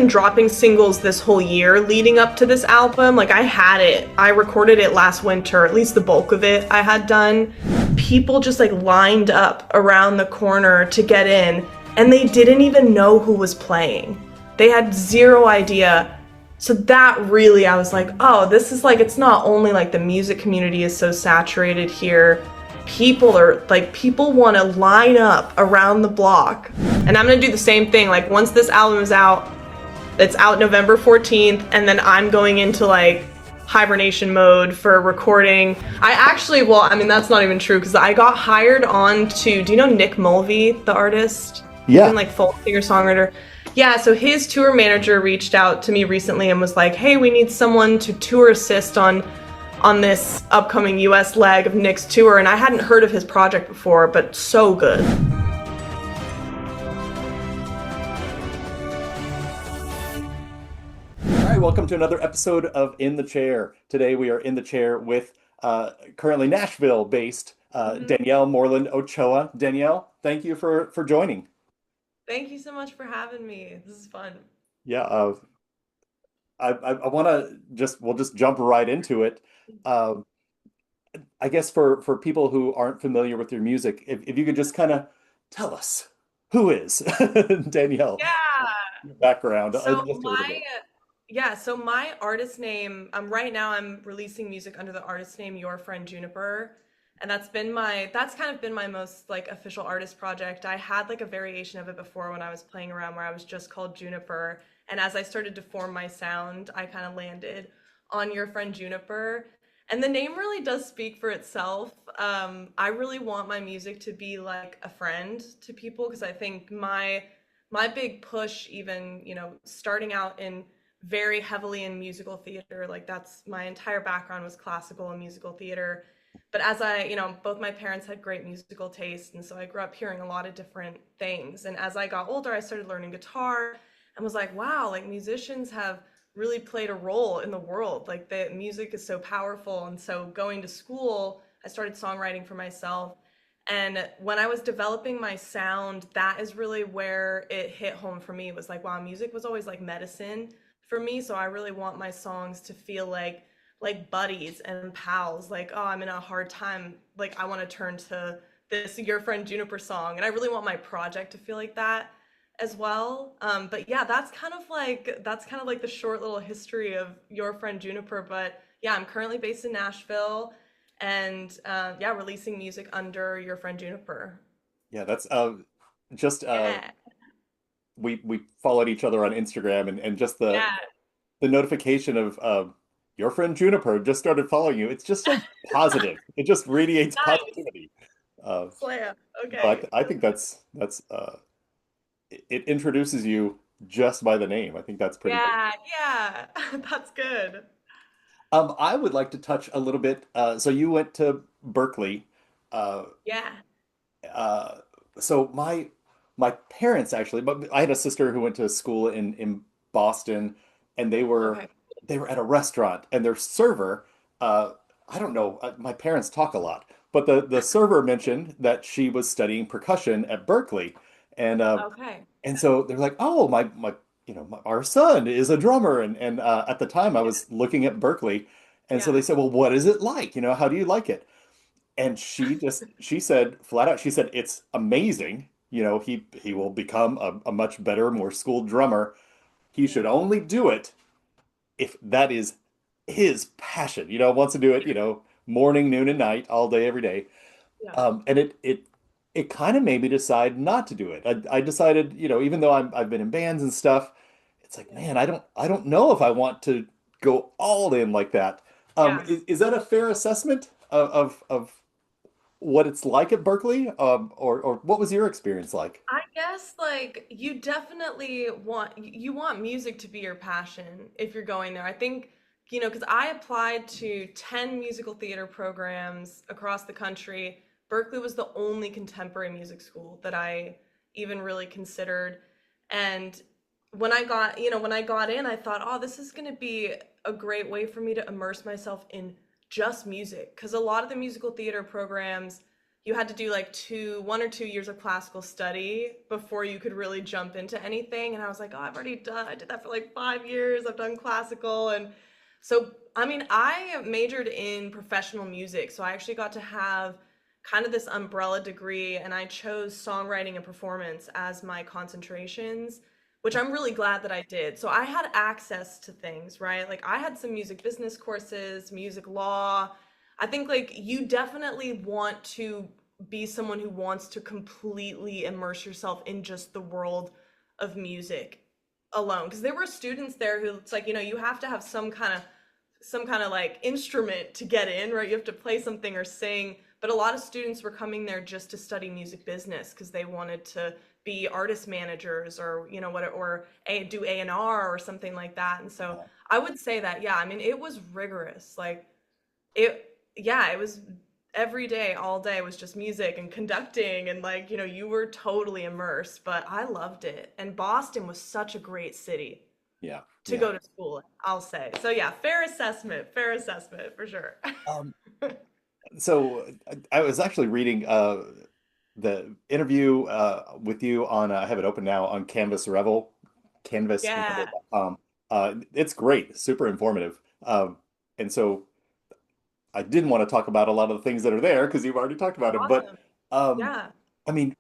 been dropping singles this whole year leading up to this album. Like I had it. I recorded it last winter, at least the bulk of it I had done. People just like lined up around the corner to get in, and they didn't even know who was playing. They had zero idea. So that really, I was like, oh, this is like, it's not only like the music community is so saturated here. People want to line up around the block. And I'm going to do the same thing. Like once this album is out, it's out November 14th, and then I'm going into like hibernation mode for recording. That's not even true because I got hired on to, do you know Nick Mulvey, the artist? Yeah. He's like folk singer-songwriter. Yeah, so his tour manager reached out to me recently and was like, hey, we need someone to tour assist on this upcoming US leg of Nick's tour, and I hadn't heard of his project before, but so good. All right, welcome to another episode of In the Chair. Today we are in the chair with currently Nashville-based Danielle Moreland-Ochoa. Danielle, thank you for joining. Thank you so much for having me. This is fun. Yeah, I want to we'll just jump right into it. I guess for people who aren't familiar with your music, if you could just kind of tell us who is Danielle, Yeah. your background, So just a little bit. so my artist name, right now I'm releasing music under the artist name Your Friend Juniper. And that's kind of been my most like official artist project. I had like a variation of it before when I was playing around where I was just called Juniper. And as I started to form my sound, I kind of landed on Your Friend Juniper. And the name really does speak for itself. I really want my music to be like a friend to people because I think my big push, even, starting out in very heavily in musical theater, like that's my entire background was classical and musical theater. But as both my parents had great musical taste, and so I grew up hearing a lot of different things. And as I got older, I started learning guitar and was like, wow, like musicians have really played a role in the world. Like the music is so powerful. And so going to school, I started songwriting for myself. And when I was developing my sound, that is really where it hit home for me. It was like, wow, music was always like medicine for me. So I really want my songs to feel like buddies and pals. Like, oh, I'm in a hard time, like I want to turn to this Your Friend Juniper song, and I really want my project to feel like that as well. But yeah, that's kind of like the short little history of Your Friend Juniper. But yeah, I'm currently based in Nashville, and releasing music under Your Friend Juniper. Yeah, that's just Yeah. we followed each other on Instagram, and just Yeah. the notification of your friend Juniper just started following you. It's just so positive. It just radiates Nice. positivity. Uh, Slam. no, Okay. I think that's it introduces you just by the name. I think that's pretty cool. Yeah. That's good. I would like to touch a little bit. So you went to Berklee. Uh, Yeah. uh, so my parents actually, but I had a sister who went to school in Boston, and Okay. they were at a restaurant, and their server, uh, I don't know, my parents talk a lot, but the server mentioned that she was studying percussion at Berklee, and Okay. so they're like, oh, our son is a drummer, and at the time I Yeah. was looking at Berklee, and so they Yeah. said, well, what is it like? How do you like it? And she said flat out, she said, it's amazing. He will become a much better, more schooled drummer. He should Yeah. only do it if that is his passion. Wants to do it, morning, noon, and night, all day, every day. Yeah. And it kind of made me decide not to do it. I decided, even though I've been in bands and stuff, it's like, Yeah. man, I don't know if I want to go all in like that. Yeah. Is that a fair assessment of what it's like at Berklee? Or what was your experience like? I guess like you definitely want music to be your passion if you're going there. I think, because I applied to 10 musical theater programs across the country. Berklee was the only contemporary music school that I even really considered. And when I got in, I thought, oh, this is going to be a great way for me to immerse myself in just music. Because a lot of the musical theater programs, you had to do like 1 or 2 years of classical study before you could really jump into anything. And I was like, oh, I did that for like 5 years. I've done classical. And so, I mean, I majored in professional music. So I actually got to have kind of this umbrella degree, and I chose songwriting and performance as my concentrations, which I'm really glad that I did. So I had access to things, right? Like I had some music business courses, music law. I think like you definitely want to be someone who wants to completely immerse yourself in just the world of music alone. Because there were students there who it's like, you have to have some kind of like instrument to get in, right? You have to play something or sing. But a lot of students were coming there just to study music business because they wanted to be artist managers or do A&R or something like that. And so I would say that, yeah, I mean, it was rigorous. Like it was every day, all day was just music and conducting, and like, you were totally immersed, but I loved it. And Boston was such a great city Yeah, to yeah. go to school in, I'll say. So yeah, fair assessment for sure. Um, so I was actually reading the interview with you on I have it open now on Yeah, canvasrebel.com. It's great, super informative. And so I didn't want to talk about a lot of the things that are there because you've already talked about them. But awesome. um, Yeah. I mean,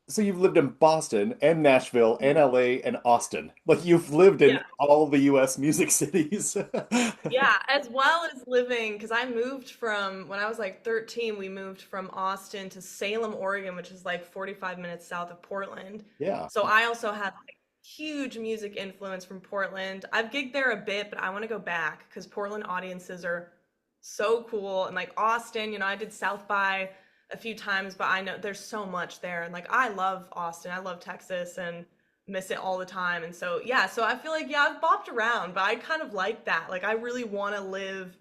so you've lived in Boston and Nashville and Mhm. LA and Austin. Like you've lived in Yeah. all the US music cities. Yeah, as well as living, because I moved from, when I was like 13, we moved from Austin to Salem, Oregon, which is like 45 minutes south of Portland. Yeah. So I also had like huge music influence from Portland. I've gigged there a bit, but I want to go back because Portland audiences are so cool. And like Austin, I did South by a few times, but I know there's so much there. And like I love Austin, I love Texas and miss it all the time. And so yeah, so I feel like yeah, I've bopped around, but I kind of like that. Like I really want to live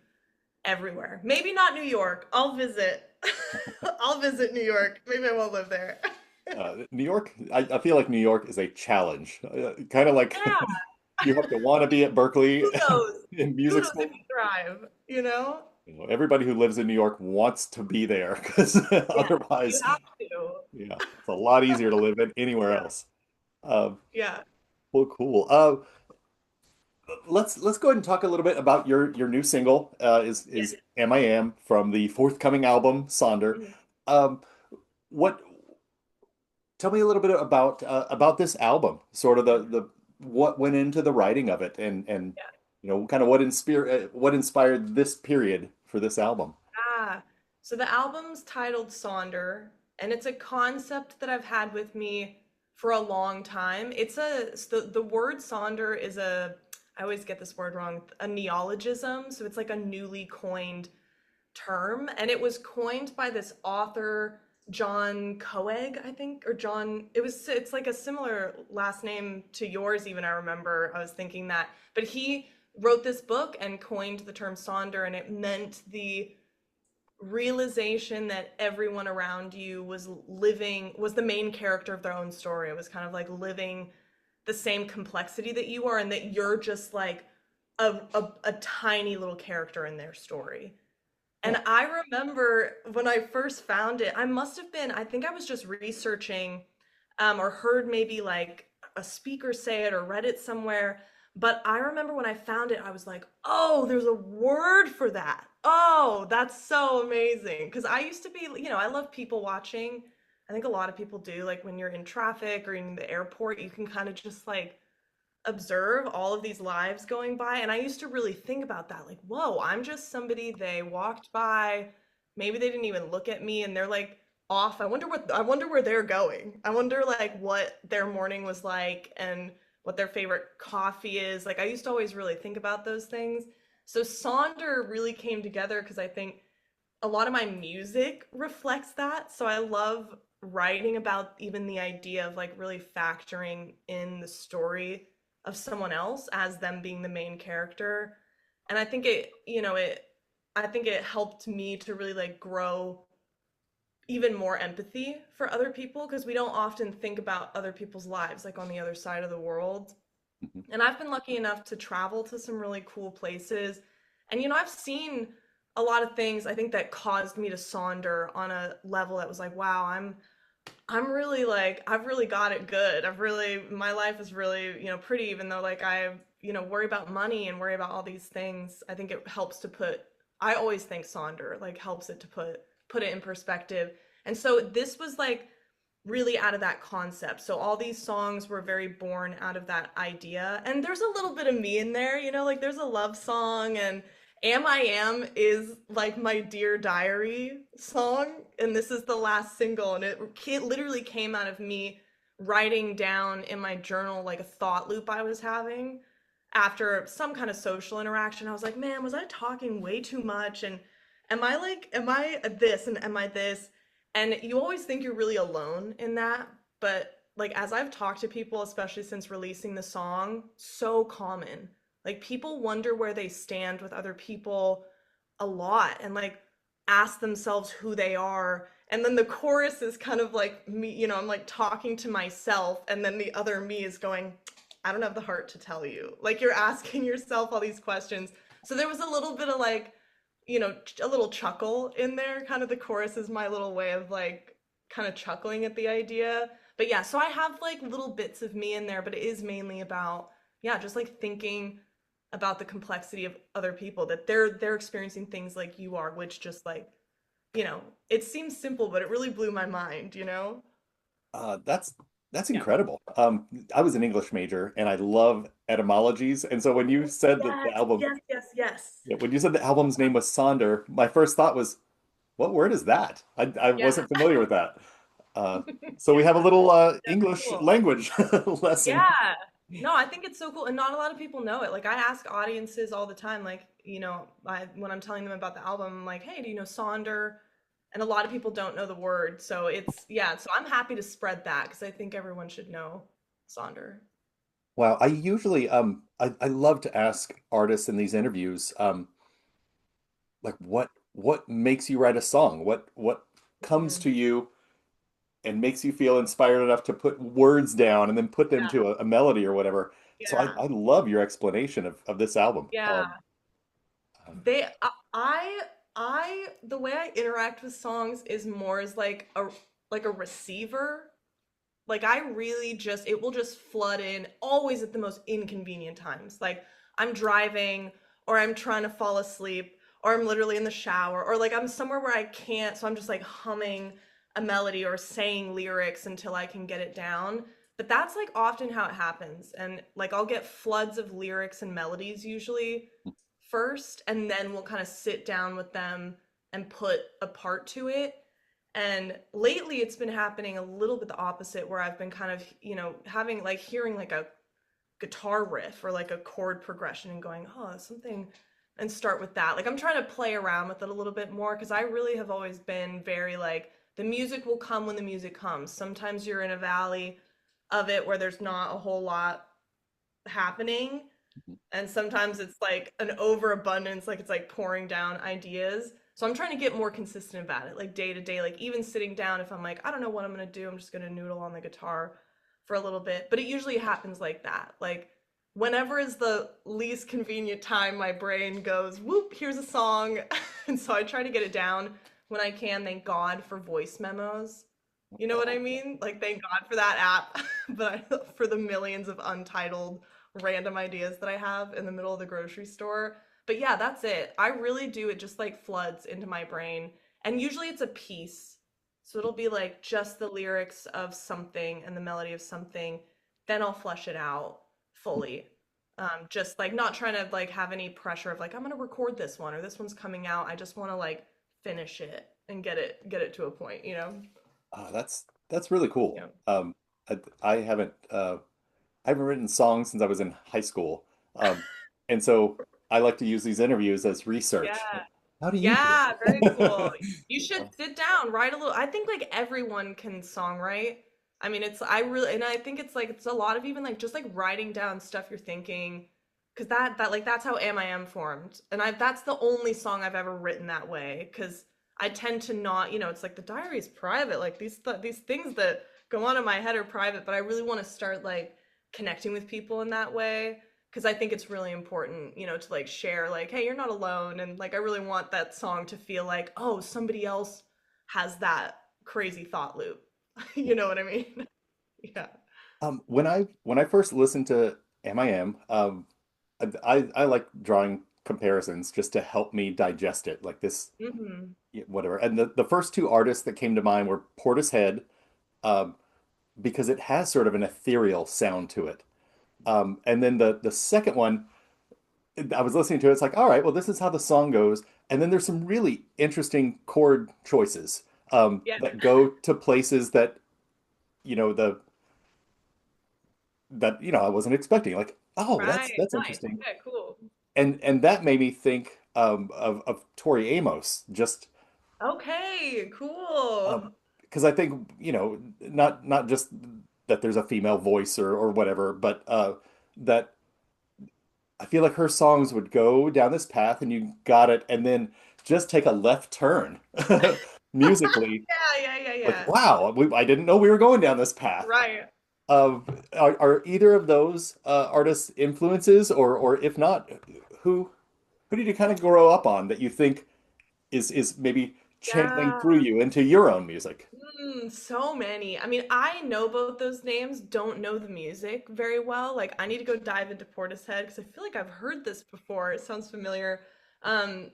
everywhere. Maybe not New York. I'll visit. I'll visit New York. Maybe I won't live there. New York, I feel like New York is a challenge. Kind of like Yeah, you have to want to be at Berklee who knows? in Who music knows if school. you thrive? Everybody who lives in New York wants to be there because Yeah, you otherwise, have to. yeah, it's a lot easier to live in anywhere Yeah, else. Um, yeah, well, cool. Let's go ahead and talk a little bit about your new single yeah. is Am I Am from the forthcoming album Sonder. Mhm. Um, what tell me a little bit about this album, sort of the what went into the writing of it, and Yeah. kind of what inspired this period for this album. Ah, so the album's titled Sonder, and it's a concept that I've had with me for a long time. The word Sonder is I always get this word wrong, a neologism. So it's like a newly coined term, and it was coined by this author, John Coeg, I think, or John, it's like a similar last name to yours, even I remember. I was thinking that. But he wrote this book and coined the term Sonder, and it meant the realization that everyone around you was the main character of their own story. It was kind of like living the same complexity that you are, and that you're just like a tiny little character in their story. And Huh. I remember when I first found it, I think I was just researching, or heard maybe like a speaker say it or read it somewhere. But I remember when I found it, I was like, oh, there's a word for that. Oh, that's so amazing. Because I used to be, I love people watching. I think a lot of people do. Like when you're in traffic or in the airport, you can kind of just like observe all of these lives going by. And I used to really think about that, like, whoa, I'm just somebody they walked by, maybe they didn't even look at me, and they're like off. I wonder where they're going. I wonder like what their morning was like and what their favorite coffee is. Like I used to always really think about those things. So Sonder really came together because I think a lot of my music reflects that. So I love writing about even the idea of like really factoring in the story of someone else as them being the main character. And I think I think it helped me to really like grow even more empathy for other people because we don't often think about other people's lives like on the other side of the world. Mhm. And I've been lucky enough to travel to some really cool places. And I've seen a lot of things I think that caused me to Sonder on a level that was like, wow, I'm really like I've really got it good. I've really my life is really, pretty even though like I, worry about money and worry about all these things. I think it helps to put I always think Sonder like helps it to put it in perspective. And so this was like really out of that concept. So all these songs were very born out of that idea. And there's a little bit of me in there, like there's a love song and Am I Am is like my Dear Diary song. And this is the last single. And it literally came out of me writing down in my journal like a thought loop I was having after some kind of social interaction. I was like, man, was I talking way too much? And am I this and am I this? And you always think you're really alone in that, but like as I've talked to people, especially since releasing the song, so common. Like people wonder where they stand with other people a lot and like ask themselves who they are. And then the chorus is kind of like me, I'm like talking to myself, and then the other me is going, I don't have the heart to tell you. Like you're asking yourself all these questions. So there was a little bit of like, a little chuckle in there. Kind of the chorus is my little way of like kind of chuckling at the idea. But yeah, so I have like little bits of me in there, but it is mainly about, yeah, just like thinking about the complexity of other people, that they're experiencing things like you are, which just like, it seems simple, but it really blew my mind, That's Yeah. incredible. I was an English major and I love etymologies. And so when you said that the Yes, album, yes, yes, yes. yeah, when you said the album's name was Sonder, my first thought was, what word is that? I Yeah. wasn't familiar with that. Uh, so we have a little That's English cool. language lesson. Yeah. No, I think it's so cool. And not a lot of people know it. Like I ask audiences all the time, like, when I'm telling them about the album, I'm like, hey, do you know Sonder? And a lot of people don't know the word. So yeah, so I'm happy to spread that because I think everyone should know Sonder. Wow, I usually I love to ask artists in these interviews like what makes you write a song? What comes to Mhm. you and makes you feel inspired enough to put words down and then put them Yeah. to a melody or whatever. So Yeah. I love your explanation of this album. Yeah. They, the way I interact with songs is more as like a receiver. Like I really just it will just flood in always at the most inconvenient times. Like I'm driving or I'm trying to fall asleep or I'm literally in the shower or like I'm somewhere where I can't, so I'm just like humming a melody or saying lyrics until I can get it down. But that's like often how it happens. And like I'll get floods of lyrics and melodies usually first, and then we'll kind of sit down with them and put a part to it. And lately it's been happening a little bit the opposite, where I've been kind of, having like hearing like a guitar riff or like a chord progression and going, oh, something, and start with that. Like I'm trying to play around with it a little bit more because I really have always been very like the music will come when the music comes. Sometimes you're in a valley of it where there's not a whole lot happening, and sometimes it's like an overabundance, like it's like pouring down ideas. So I'm trying to get more consistent about it, like day to day, like even sitting down, if I'm like, I don't know what I'm gonna do, I'm just gonna noodle on the guitar for a little bit. But it usually happens like that, like whenever is the least convenient time, my brain goes whoop, here's a song. And so I try to get it down when I can. Thank God for voice memos, you know what I Oh, yeah. mean? Like thank God for that app. But for the millions of untitled random ideas that I have in the middle of the grocery store. But yeah, that's it. I really do. It just like floods into my brain. And usually it's a piece. So it'll be like just the lyrics of something and the melody of something. Then I'll flesh it out fully. Just like not trying to like have any pressure of like, I'm gonna record this one or this one's coming out. I just wanna like finish it and get it to a point. That's really cool. Yeah. I haven't written songs since I was in high school. And so I like to use these interviews as Yeah. research. How do you do Yeah, very cool. it? You should sit down, write a little. I think like everyone can songwrite. I mean, I really, and I think it's like it's a lot of even like just like writing down stuff you're thinking, because that like that's how Am I Am formed, and I that's the only song I've ever written that way, because I tend to not, it's like the diary is private, like these things that go on in my head are private, but I really want to start like connecting with people in that way. because I think it's really important, to like share like, hey, you're not alone, and like I really want that song to feel like, oh, somebody else has that crazy thought loop. You know what I mean? Yeah. When I first listened to MIM, I like drawing comparisons just to help me digest it, like this, Hmm. whatever. And the first two artists that came to mind were Portishead, um, because it has sort of an ethereal sound to it. And then the second one, I was listening to it, it's like, all right, well, this is how the song goes. And then there's some really interesting chord choices Yeah. that go to places that, the that I wasn't expecting. Like, oh, that's Right. Nice. interesting. Okay, cool. And that made me think of Tori Amos, just Okay, cool. because I think, not just that there's a female voice or whatever, but that I feel like her songs would go down this path and you got it, and then just take a left turn musically. Yeah, yeah, yeah, Like, yeah. wow, I didn't know we were going down this path. Right. Are either of those artists influences, or if not, who who did you kind of grow up on that you think is maybe channeling Yeah. through you into your own music? So many. I mean, I know both those names, don't know the music very well. Like, I need to go dive into Portishead because I feel like I've heard this before. It sounds familiar. Um,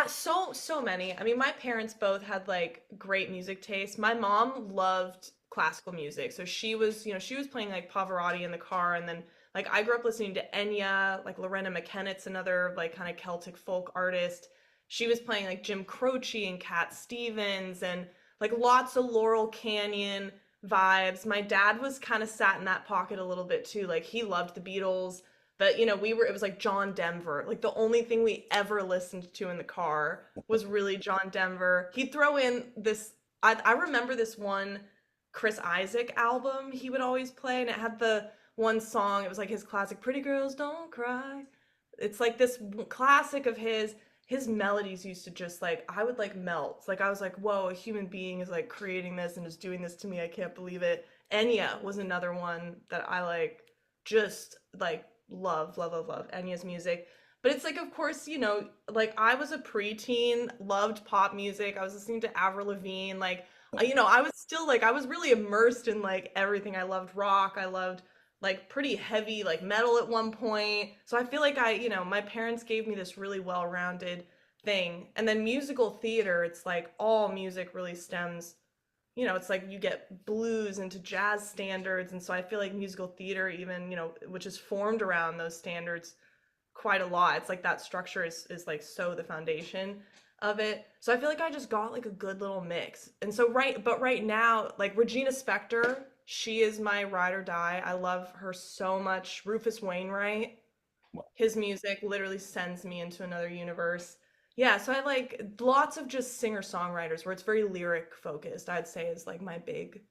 so many. I mean, my parents both had like great music taste. My mom loved classical music, so she was playing like Pavarotti in the car, and then like I grew up listening to Enya, like Lorena McKennett's another like kind of Celtic folk artist. She was playing like Jim Croce and Cat Stevens and like lots of Laurel Canyon vibes. My dad was kind of sat in that pocket a little bit too. Like he loved the Beatles, but it was like John Denver. Like the only thing we ever listened to in the car was really John Denver. He'd throw in this, I remember this one Chris Isaac album he would always play, and it had the one song, it was like his classic Pretty Girls Don't Cry. It's like this classic of his melodies used to just like I would like melt. Like I was like, whoa, a human being is like creating this and is doing this to me. I can't believe it. Enya was another one that I like just like love Enya's music. But it's like, of course, like I was a preteen, loved pop music. I was listening to Avril Lavigne. Like, I was still like, I was really immersed in like everything. I loved rock. I loved like pretty heavy like metal at one point. So I feel like my parents gave me this really well-rounded thing. And then musical theater, it's like all music really stems, it's like you get blues into jazz standards. And so I feel like musical theater even, which is formed around those standards quite a lot. It's like that structure is like so the foundation of it. So I feel like I just got like a good little mix. And so right now, like Regina Spektor, she is my ride or die. I love her so much. Rufus Wainwright, his music literally sends me into another universe. Yeah, so I like lots of just singer-songwriters where it's very lyric focused, I'd say is like my big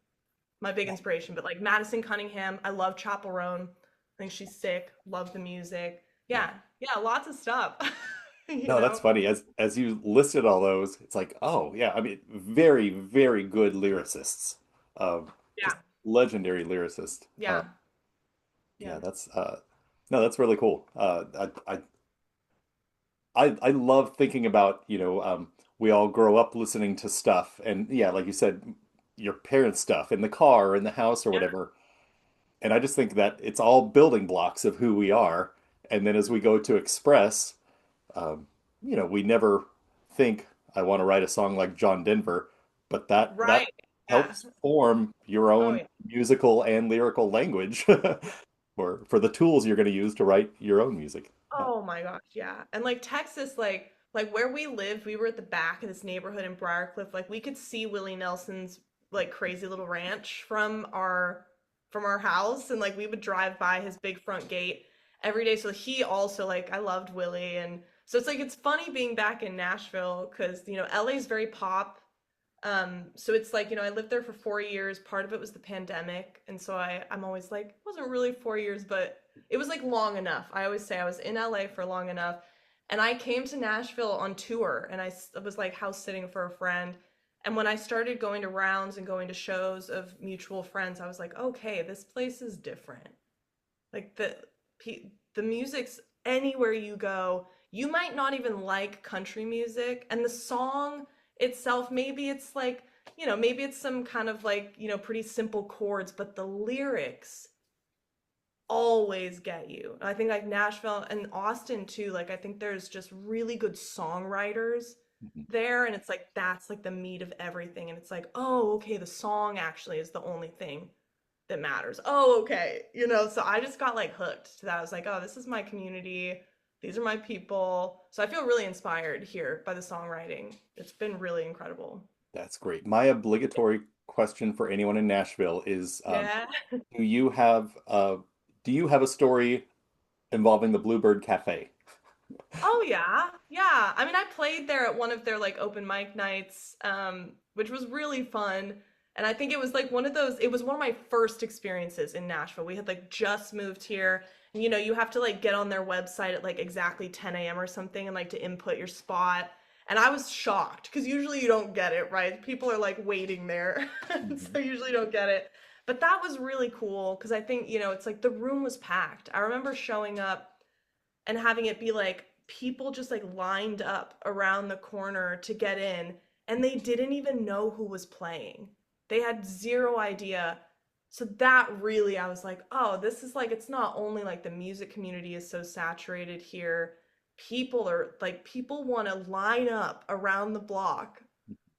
inspiration. But like Madison Cunningham, I love Chappell Roan. I think she's sick. Love the music. Yeah. Yeah, yeah, lots of stuff. you No, that's know? funny. As you listed all those, it's like, oh yeah, I mean, very, very good lyricists. Just Yeah, legendary lyricist. yeah, Yeah, yeah. that's no, that's really cool. I love thinking about, we all grow up listening to stuff, and yeah, like you said, your parents' stuff in the car or in the house or Yeah, whatever. And I just think that it's all building blocks of who we are. And then as we go to express, um, we never think I want to write a song like John Denver, but that right. Yeah. helps form your Oh own yeah. musical and lyrical language for the tools you're going to use to write your own music. Yeah. Oh my gosh, yeah. And like Texas, like where we lived, we were at the back of this neighborhood in Briarcliff. Like we could see Willie Nelson's like crazy little ranch from our house, and like we would drive by his big front gate every day. So he also like I loved Willie, and so it's like it's funny being back in Nashville because LA's very pop. So it's like, I lived there for 4 years. Part of it was the pandemic. And so I'm always like, it wasn't really 4 years, but it was like long enough. I always say I was in LA for long enough. And I came to Nashville on tour and was like house sitting for a friend. And when I started going to rounds and going to shows of mutual friends, I was like, okay, this place is different. Like the The music's anywhere you go. You might not even like country music, and the song itself, maybe it's like, maybe it's some kind of like, pretty simple chords, but the lyrics always get you. I think like Nashville and Austin too, like I think there's just really good songwriters Mhm. there, and it's like that's like the meat of everything, and it's like, oh, okay, the song actually is the only thing that matters. Oh, okay. So I just got like hooked to that. I was like, oh, this is my community. These are my people. So I feel really inspired here by the songwriting. It's been really incredible. That's great. My obligatory question for anyone in Nashville is, Yeah. do you have do you have a story involving the Bluebird Cafe? Oh yeah. Yeah. I mean, I played there at one of their like open mic nights, which was really fun. And I think it was like it was one of my first experiences in Nashville. We had like just moved here. And you have to like get on their website at like exactly 10 a.m. or something and like to input your spot. And I was shocked because usually you don't get it, right? People are like waiting there. Mhm. So usually don't get it. But that was really cool because I think, it's like the room was packed. I remember showing up and having it be like people just like lined up around the corner to get in, and they didn't even know who was playing. They had zero idea. So that really, I was like, oh, this is like, it's not only like the music community is so saturated here. People want to line up around the block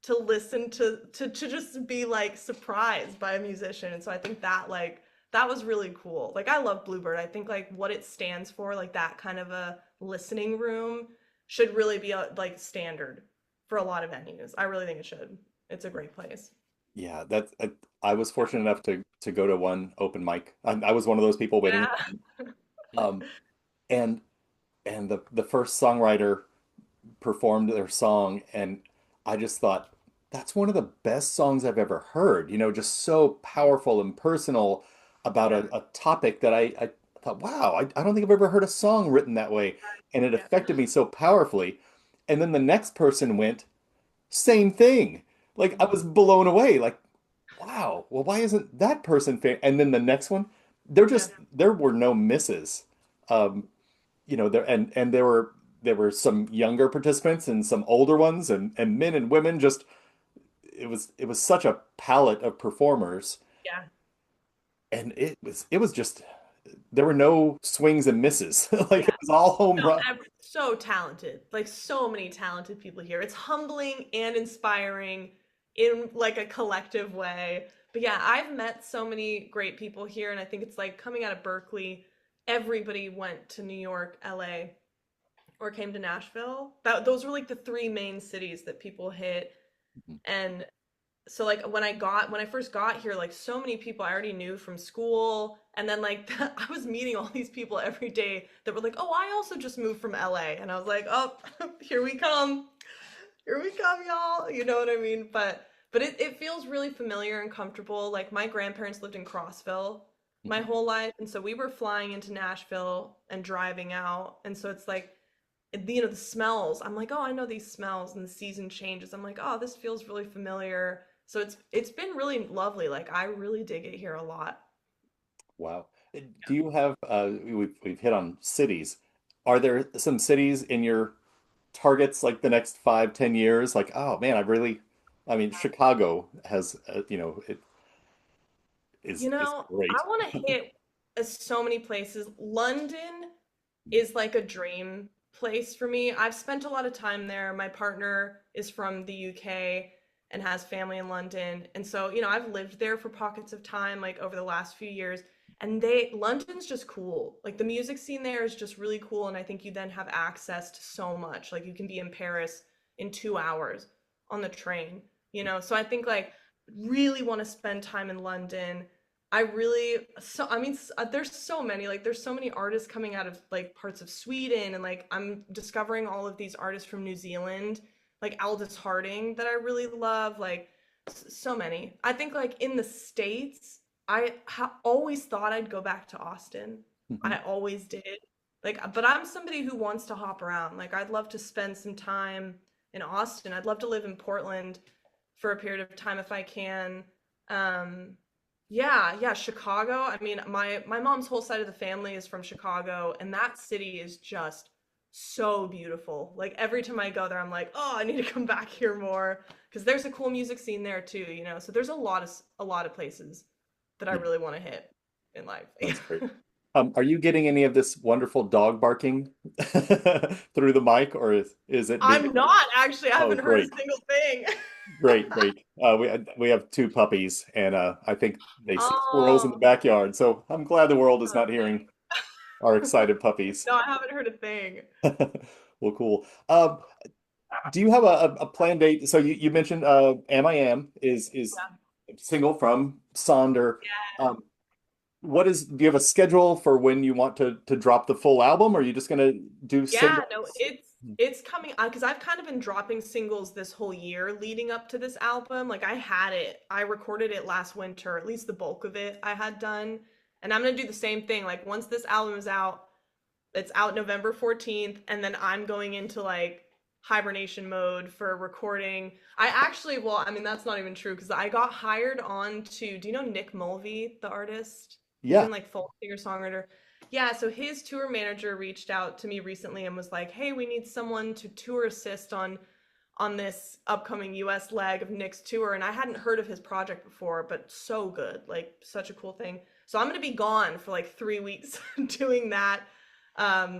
to listen to just be like surprised by a musician. And so I think that like that was really cool. Like I love Bluebird. I think like what it stands for, like that kind of a listening room should really be like standard for a lot of venues. I really think it should. It's a great place. Yeah, that's I was fortunate enough to go to one open mic. I was one of those people waiting. Yeah. Um, and the first songwriter performed their song, and I just thought that's one of the best songs I've ever heard. Just so powerful and personal about Yeah. a topic that I thought, wow, I don't think I've ever heard a song written that way, and it Yeah. affected me so powerfully. And then the next person went, same thing. Like I was blown away. Like, wow, well, why isn't that person And then the next one, Yeah. there were no misses. Um, there and there were some younger participants and some older ones and men and women. Just it was such a palette of performers, Yeah. and it was just there were no swings and misses. Like Yeah. it was all home So, run. so talented, like so many talented people here. It's humbling and inspiring in like a collective way. But yeah, I've met so many great people here, and I think it's like coming out of Berklee, everybody went to New York, LA, or came to Nashville. Those were like the three main cities that people hit. And so like when I first got here, like so many people I already knew from school, and then like I was meeting all these people every day that were like, oh, I also just moved from LA, and I was like, oh, here we come, y'all, you know what I mean? But it feels really familiar and comfortable. Like my grandparents lived in Crossville my whole life, and so we were flying into Nashville and driving out, and so it's like the smells. I'm like, oh, I know these smells, and the season changes. I'm like, oh, this feels really familiar. So it's been really lovely. Like I really dig it here a lot. Wow. Do you have we've hit on cities. Are there some cities in your targets like the next 5, 10 years? Like, oh man, I mean, Chicago has, it is I great. want to hit so many places. London is like a dream place for me. I've spent a lot of time there. My partner is from the UK and has family in London. And so, I've lived there for pockets of time, like over the last few years. And London's just cool. Like the music scene there is just really cool. And I think you then have access to so much. Like you can be in Paris in 2 hours on the train, So I think like really want to spend time in London. I mean, there's so many, like, there's so many artists coming out of like parts of Sweden, and like, I'm discovering all of these artists from New Zealand, like Aldous Harding, that I really love, like, so many. I think, like, in the States, always thought I'd go back to Austin. Mhm. I always did. Like, but I'm somebody who wants to hop around. Like, I'd love to spend some time in Austin. I'd love to live in Portland for a period of time if I can. Um, Yeah, yeah, Chicago. I mean, my mom's whole side of the family is from Chicago, and that city is just so beautiful. Like every time I go there, I'm like, "Oh, I need to come back here more," because there's a cool music scene there too, you know. So there's a lot of places that I Yeah, really want to hit in life. that's great. Are you getting any of this wonderful dog barking through the mic, or is it being? I'm not actually. I Oh, haven't heard a great. single thing. Great, great. We have two puppies, and I think they see squirrels in the Oh, backyard. So I'm glad the world is not hearing perfect. our excited puppies. No, I haven't heard a thing. Well, cool. Do you have a planned date? So you mentioned "Am I Am" is Yeah. a single from Sonder. Yeah. Um, do you have a schedule for when you want to drop the full album, or are you just gonna do Yeah, no, singles? it's coming on because I've kind of been dropping singles this whole year leading up to this album. Like I had it, I recorded it last winter, at least the bulk of it I had done. And I'm gonna do the same thing. Like once this album is out, it's out November 14th, and then I'm going into like hibernation mode for recording. I actually, well, I mean that's not even true because I got hired on to, do you know Nick Mulvey, the artist? He's Yeah. in like folk singer-songwriter. Yeah, so his tour manager reached out to me recently and was like, "Hey, we need someone to tour assist on this upcoming US leg of Nick's tour." And I hadn't heard of his project before, but so good, like such a cool thing. So I'm gonna be gone for like 3 weeks doing that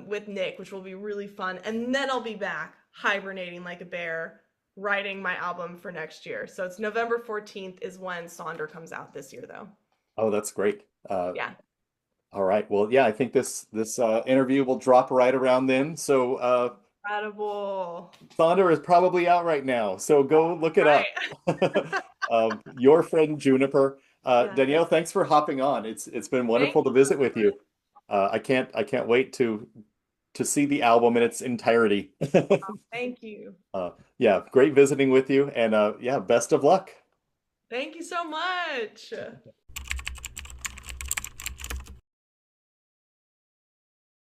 with Nick, which will be really fun. And then I'll be back hibernating like a bear, writing my album for next year. So it's November 14th is when Sonder comes out this year, though. Oh, that's great. Yeah. All right. Well, yeah, I think this interview will drop right around then. So Incredible. Sonder is probably out right now. So go look it up. Right. Your friend Juniper. Yes. Danielle, thanks for hopping on. It's been Thank wonderful to you so visit with you. much. I can't wait to see the album in its entirety. Thank you. Yeah, great visiting with you, and yeah, best of luck. Thank you so much.